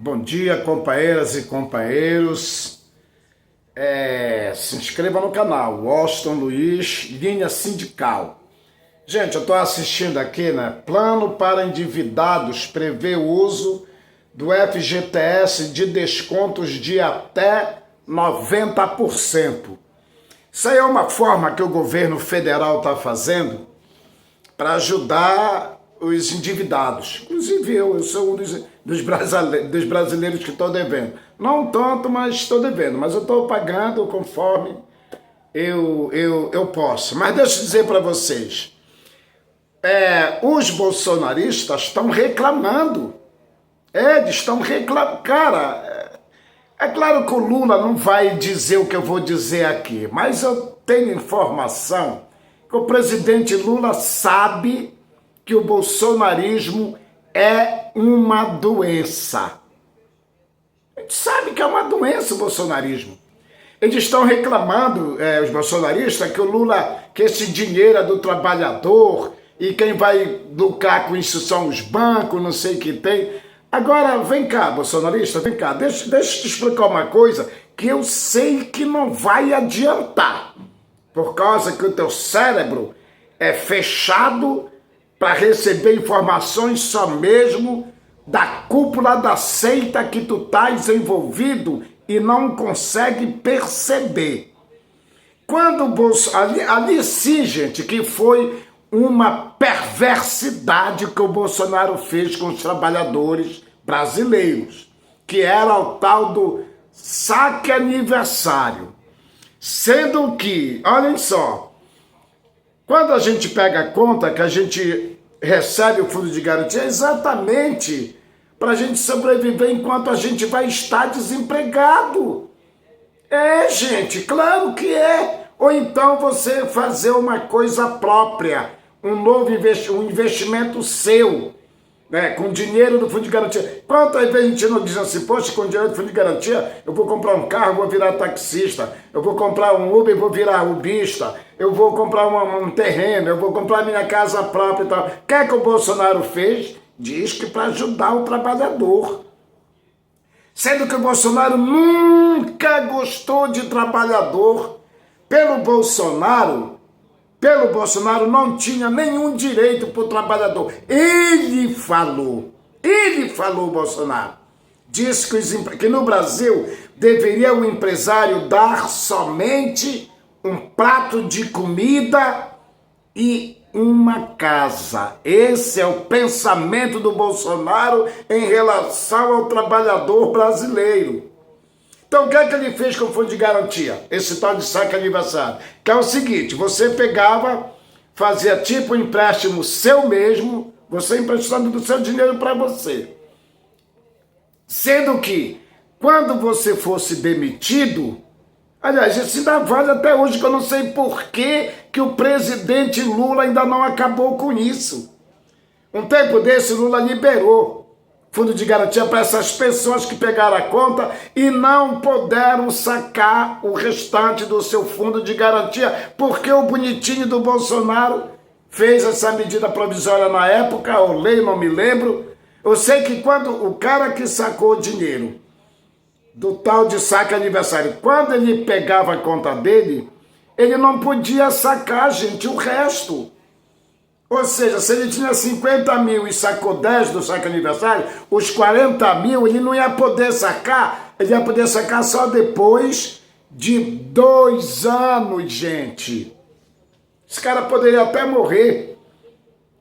Bom dia, companheiras e companheiros. Se inscreva no canal, Washington Luiz, Linha Sindical. Gente, eu estou assistindo aqui, né? Plano para endividados prevê o uso do FGTS de descontos de até 90%. Isso aí é uma forma que o governo federal está fazendo para ajudar os endividados. Inclusive eu sou um dos brasileiros que estou devendo. Não tanto, mas estou devendo. Mas eu estou pagando conforme eu posso. Mas deixa eu dizer para vocês. Os bolsonaristas estão reclamando. Eles estão reclamando. Cara, é claro que o Lula não vai dizer o que eu vou dizer aqui. Mas eu tenho informação que o presidente Lula sabe que o bolsonarismo é uma doença. A gente sabe que é uma doença o bolsonarismo. Eles estão reclamando, os bolsonaristas, que o Lula, que esse dinheiro é do trabalhador e quem vai lucrar com isso são os bancos, não sei o que tem. Agora, vem cá, bolsonarista, vem cá, deixa eu te explicar uma coisa que eu sei que não vai adiantar, por causa que o teu cérebro é fechado para receber informações só mesmo da cúpula da seita que tu estás envolvido e não consegue perceber. Quando ali sim, gente, que foi uma perversidade que o Bolsonaro fez com os trabalhadores brasileiros, que era o tal do saque aniversário. Sendo que, olhem só, quando a gente pega a conta que a gente recebe o fundo de garantia, é exatamente para a gente sobreviver enquanto a gente vai estar desempregado. Gente, claro que é. Ou então você fazer uma coisa própria, um novo investimento seu, né, com dinheiro do fundo de garantia. Quantas vezes a gente não diz assim, poxa, com dinheiro do fundo de garantia, eu vou comprar um carro, vou virar taxista, eu vou comprar um Uber, vou virar ubista, eu vou comprar um terreno, eu vou comprar minha casa própria e tal. O que é que o Bolsonaro fez? Diz que para ajudar o trabalhador. Sendo que o Bolsonaro nunca gostou de trabalhador. Pelo Bolsonaro não tinha nenhum direito para o trabalhador. Ele falou, Bolsonaro, disse que no Brasil deveria o empresário dar somente um prato de comida e uma casa. Esse é o pensamento do Bolsonaro em relação ao trabalhador brasileiro. Então, o que é que ele fez com o fundo de garantia? Esse tal de saque aniversário. Que é o seguinte, você pegava, fazia tipo um empréstimo seu mesmo, você emprestando do seu dinheiro para você. Sendo que, quando você fosse demitido, aliás, isso ainda vale até hoje, que eu não sei por que o presidente Lula ainda não acabou com isso. Um tempo desse, Lula liberou fundo de garantia para essas pessoas que pegaram a conta e não puderam sacar o restante do seu fundo de garantia, porque o bonitinho do Bolsonaro fez essa medida provisória na época, ou lei, não me lembro. Eu sei que quando o cara que sacou o dinheiro do tal de saque aniversário, quando ele pegava a conta dele, ele não podia sacar, gente, o resto. Ou seja, se ele tinha 50 mil e sacou 10 do saque aniversário, os 40 mil ele não ia poder sacar, ele ia poder sacar só depois de 2 anos, gente. Esse cara poderia até morrer.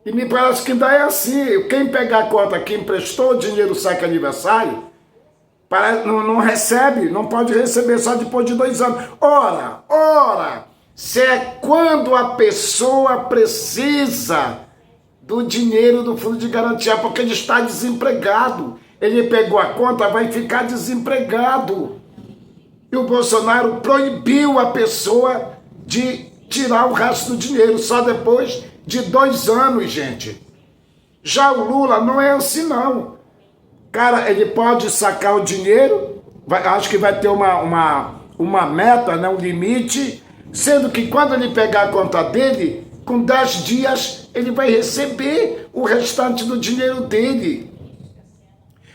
E me parece que ainda é assim. Quem pegar a conta que emprestou o dinheiro do saque aniversário, não recebe, não pode receber só depois de 2 anos. Ora, se é quando a pessoa precisa do dinheiro do fundo de garantia, porque ele está desempregado. Ele pegou a conta, vai ficar desempregado. E o Bolsonaro proibiu a pessoa de tirar o resto do dinheiro, só depois de 2 anos, gente. Já o Lula não é assim, não. Cara, ele pode sacar o dinheiro, acho que vai ter uma meta, né, um limite, sendo que quando ele pegar a conta dele, com 10 dias ele vai receber o restante do dinheiro dele.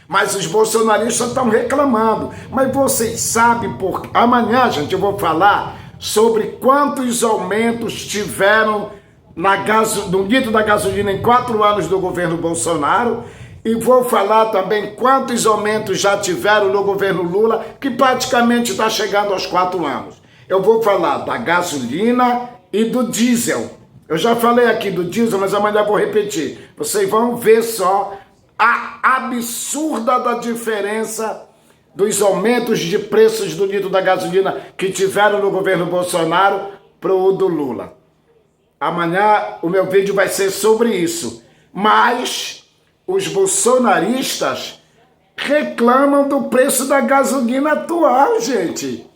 Mas os bolsonaristas estão reclamando. Mas vocês sabem por quê? Amanhã, gente, eu vou falar sobre quantos aumentos tiveram no litro da gasolina em 4 anos do governo Bolsonaro. E vou falar também quantos aumentos já tiveram no governo Lula, que praticamente está chegando aos 4 anos. Eu vou falar da gasolina e do diesel. Eu já falei aqui do diesel, mas amanhã vou repetir. Vocês vão ver só a absurda da diferença dos aumentos de preços do litro da gasolina que tiveram no governo Bolsonaro para o do Lula. Amanhã o meu vídeo vai ser sobre isso. Mas os bolsonaristas reclamam do preço da gasolina atual, gente.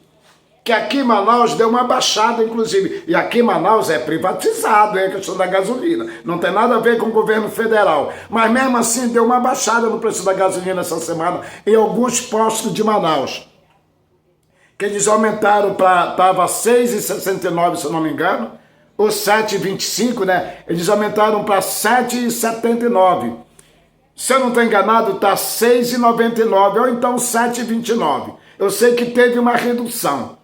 Que aqui em Manaus deu uma baixada, inclusive. E aqui em Manaus é privatizado, é a questão da gasolina. Não tem nada a ver com o governo federal. Mas mesmo assim deu uma baixada no preço da gasolina essa semana em alguns postos de Manaus. Que eles aumentaram para... Estava 6,69, se eu não me engano. Ou 7,25, né? Eles aumentaram para 7,79. Se eu não estou enganado, está 6,99 ou então 7,29. Eu sei que teve uma redução.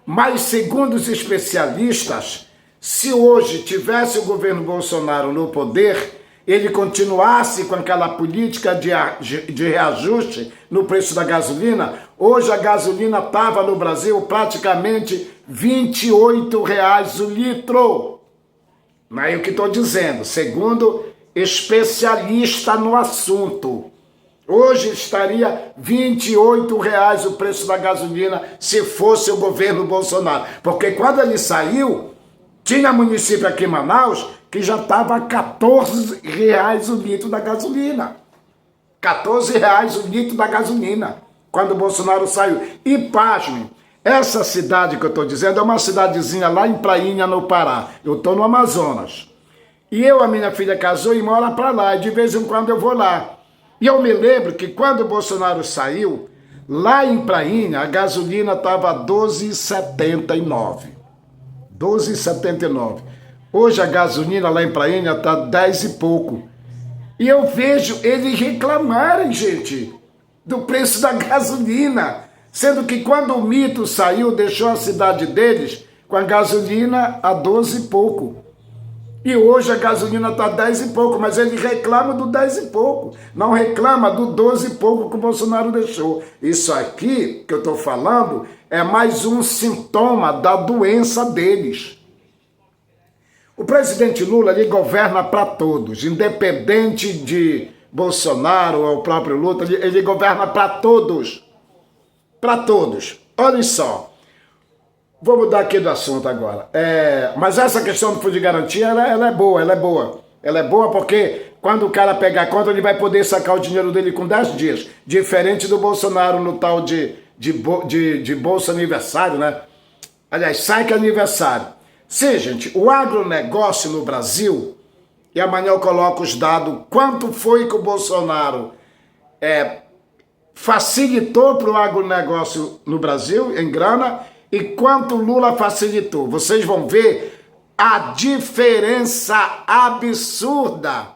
Mas, segundo os especialistas, se hoje tivesse o governo Bolsonaro no poder, ele continuasse com aquela política de reajuste no preço da gasolina, hoje a gasolina estava no Brasil praticamente R$28 o litro. Não é o que estou dizendo, segundo especialista no assunto. Hoje estaria R$28 o preço da gasolina se fosse o governo Bolsonaro. Porque quando ele saiu, tinha município aqui em Manaus que já estava R$14 o litro da gasolina. R$14 o litro da gasolina, quando o Bolsonaro saiu. E pasmem, essa cidade que eu estou dizendo é uma cidadezinha lá em Prainha, no Pará. Eu estou no Amazonas. E a minha filha casou e mora para lá. E de vez em quando eu vou lá. E eu me lembro que quando o Bolsonaro saiu, lá em Prainha, a gasolina estava R$12,79. R$12,79. Hoje a gasolina lá em Prainha está 10 e pouco. E eu vejo eles reclamarem, gente, do preço da gasolina. Sendo que quando o Mito saiu, deixou a cidade deles com a gasolina a 12 e pouco. E hoje a gasolina está 10 e pouco, mas ele reclama do 10 e pouco. Não reclama do 12 e pouco que o Bolsonaro deixou. Isso aqui que eu estou falando é mais um sintoma da doença deles. O presidente Lula, ele governa para todos, independente de Bolsonaro ou o próprio Lula, ele governa para todos. Para todos. Olha só. Vou mudar aqui do assunto agora. Mas essa questão do fundo de garantia, ela é boa. Ela é boa porque quando o cara pegar a conta, ele vai poder sacar o dinheiro dele com 10 dias. Diferente do Bolsonaro no tal de Bolsa Aniversário, né? Aliás, saque aniversário. Sim, gente, o agronegócio no Brasil, e amanhã eu coloco os dados, quanto foi que o Bolsonaro facilitou para o agronegócio no Brasil, em grana, e quanto Lula facilitou. Vocês vão ver a diferença absurda.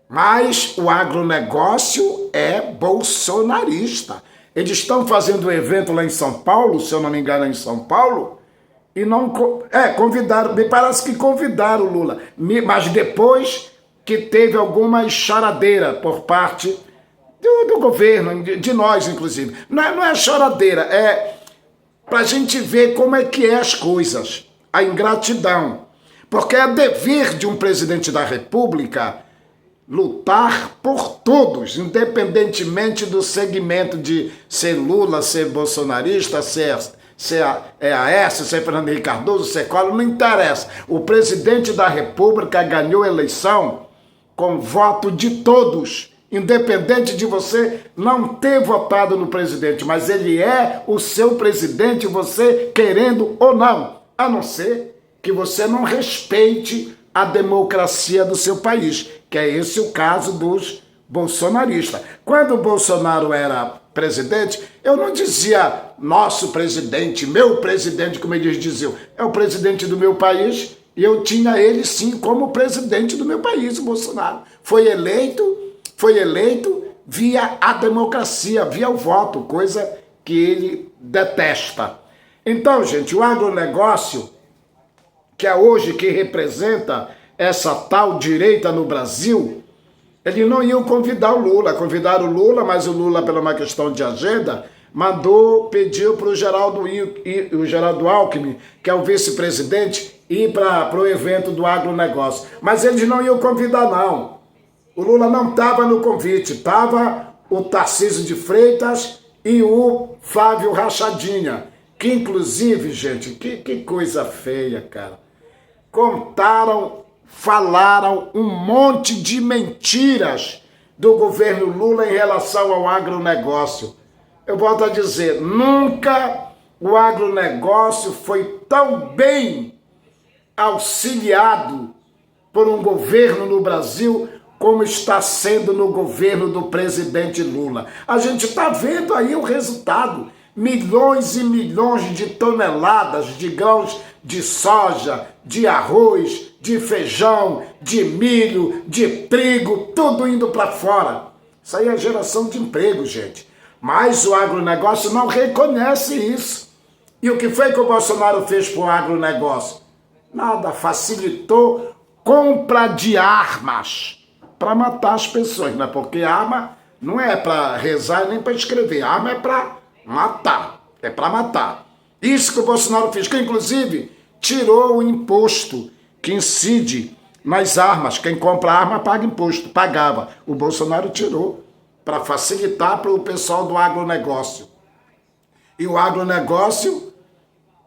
Mas o agronegócio é bolsonarista. Eles estão fazendo um evento lá em São Paulo, se eu não me engano, é em São Paulo, e não... convidaram, me parece que convidaram o Lula, mas depois que teve alguma choradeira por parte do governo, de nós, inclusive. Não é choradeira, é para a gente ver como é que é as coisas, a ingratidão. Porque é dever de um presidente da República lutar por todos, independentemente do segmento de ser Lula, ser bolsonarista, ser Aécio, ser Fernando Henrique Cardoso, ser Collor, não interessa. O presidente da República ganhou a eleição com voto de todos, independente de você não ter votado no presidente, mas ele é o seu presidente, você querendo ou não, a não ser que você não respeite a democracia do seu país, que é esse o caso dos bolsonaristas. Quando o Bolsonaro era presidente, eu não dizia nosso presidente, meu presidente, como eles diziam, é o presidente do meu país, e eu tinha ele sim como presidente do meu país, o Bolsonaro. Foi eleito foi eleito via a democracia, via o voto, coisa que ele detesta. Então, gente, o agronegócio, que é hoje que representa essa tal direita no Brasil, eles não iam convidar o Lula, convidaram o Lula, mas o Lula, por uma questão de agenda, pediu para o Geraldo Alckmin, que é o vice-presidente, ir para o evento do agronegócio. Mas eles não iam convidar, não. O Lula não estava no convite, estava o Tarcísio de Freitas e o Flávio Rachadinha, que inclusive, gente, que coisa feia, cara. Falaram um monte de mentiras do governo Lula em relação ao agronegócio. Eu volto a dizer, nunca o agronegócio foi tão bem auxiliado por um governo no Brasil como está sendo no governo do presidente Lula. A gente está vendo aí o resultado. Milhões e milhões de toneladas de grãos de soja, de arroz, de feijão, de milho, de trigo, tudo indo para fora. Isso aí é geração de emprego, gente. Mas o agronegócio não reconhece isso. E o que foi que o Bolsonaro fez para o agronegócio? Nada, facilitou compra de armas para matar as pessoas, né? Porque arma não é para rezar nem para escrever, arma é para matar, é para matar. Isso que o Bolsonaro fez, que inclusive tirou o imposto que incide nas armas. Quem compra arma paga imposto, pagava. O Bolsonaro tirou para facilitar para o pessoal do agronegócio. E o agronegócio,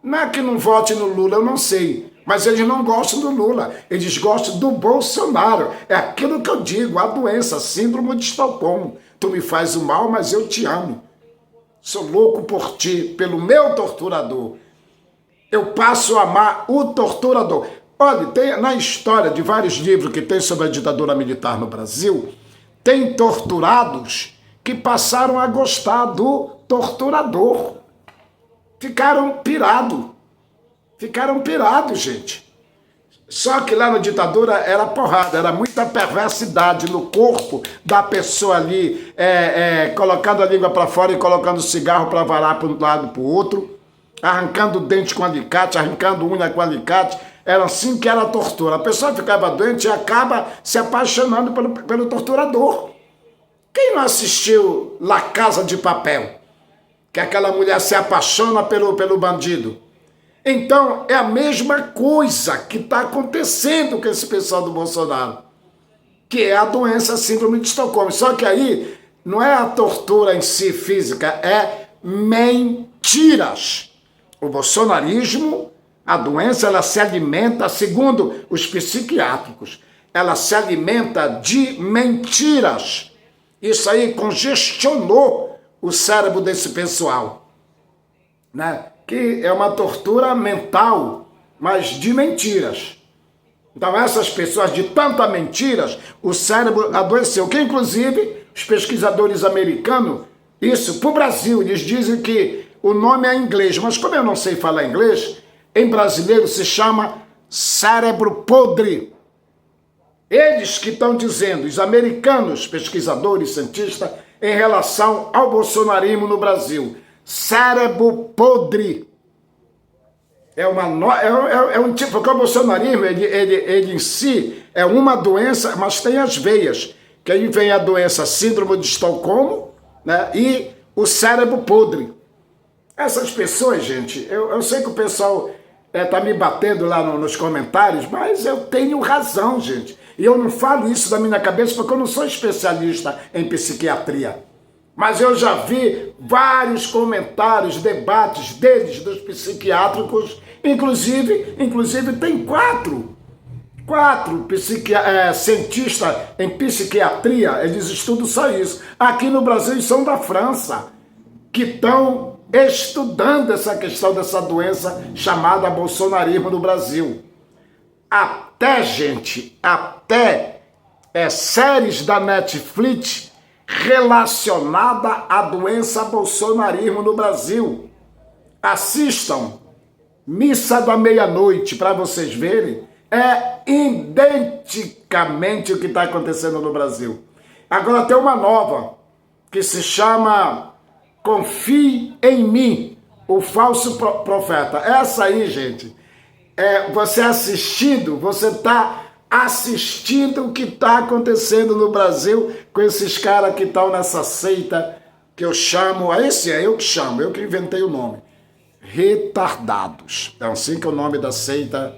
não é que não vote no Lula, eu não sei, mas eles não gostam do Lula, eles gostam do Bolsonaro. É aquilo que eu digo, a doença, síndrome de Estocolmo. Tu me faz o mal, mas eu te amo. Sou louco por ti, pelo meu torturador. Eu passo a amar o torturador. Olha, tem na história de vários livros que tem sobre a ditadura militar no Brasil, tem torturados que passaram a gostar do torturador. Ficaram pirados, gente. Só que lá na ditadura era porrada, era muita perversidade no corpo da pessoa ali, colocando a língua para fora e colocando cigarro para varar para um lado e para o outro, arrancando dente com alicate, arrancando unha com alicate. Era assim que era a tortura. A pessoa ficava doente e acaba se apaixonando pelo torturador. Quem não assistiu La Casa de Papel? Que aquela mulher se apaixona pelo bandido. Então, é a mesma coisa que está acontecendo com esse pessoal do Bolsonaro, que é a doença síndrome de Estocolmo. Só que aí não é a tortura em si física, é mentiras. O bolsonarismo, a doença, ela se alimenta, segundo os psiquiátricos, ela se alimenta de mentiras. Isso aí congestionou o cérebro desse pessoal, né? Que é uma tortura mental, mas de mentiras. Então essas pessoas, de tanta mentiras, o cérebro adoeceu. Que inclusive os pesquisadores americanos, isso para o Brasil, eles dizem que o nome é inglês, mas como eu não sei falar inglês, em brasileiro se chama cérebro podre. Eles que estão dizendo, os americanos, pesquisadores, cientistas, em relação ao bolsonarismo no Brasil. Cérebro podre. É um tipo, porque o bolsonarismo, ele em si é uma doença, mas tem as veias, que aí vem a doença síndrome de Estocolmo, né, e o cérebro podre. Essas pessoas, gente, eu sei que o pessoal tá me batendo lá nos comentários, mas eu tenho razão, gente. E eu não falo isso da minha cabeça porque eu não sou especialista em psiquiatria. Mas eu já vi vários comentários, debates deles, dos psiquiátricos, inclusive tem quatro cientistas em psiquiatria, eles estudam só isso. Aqui no Brasil eles são da França, que estão estudando essa questão dessa doença chamada bolsonarismo no Brasil. Até séries da Netflix relacionada à doença bolsonarismo no Brasil. Assistam Missa da Meia-Noite para vocês verem. É identicamente o que está acontecendo no Brasil. Agora tem uma nova, que se chama Confie em Mim, o falso profeta. Essa aí, gente, você assistindo, você está assistindo o que está acontecendo no Brasil com esses caras que estão nessa seita que eu chamo, esse é eu que chamo, eu que inventei o nome, retardados. É assim que é o nome da seita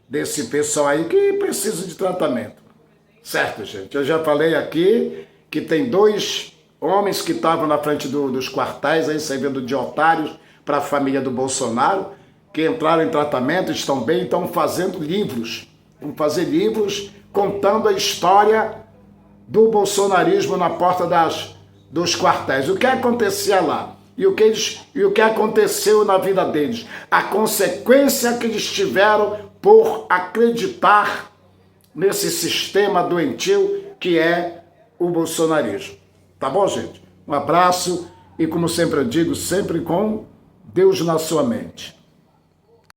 desse pessoal aí que precisa de tratamento. Certo, gente? Eu já falei aqui que tem 2 homens que estavam na frente dos quartéis aí servindo de otários para a família do Bolsonaro, que entraram em tratamento, estão bem, estão fazendo livros. Vão fazer livros contando a história do bolsonarismo na porta dos quartéis. O que acontecia lá? E o que aconteceu na vida deles? A consequência que eles tiveram por acreditar nesse sistema doentio que é o bolsonarismo. Tá bom, gente? Um abraço e, como sempre eu digo, sempre com Deus na sua mente.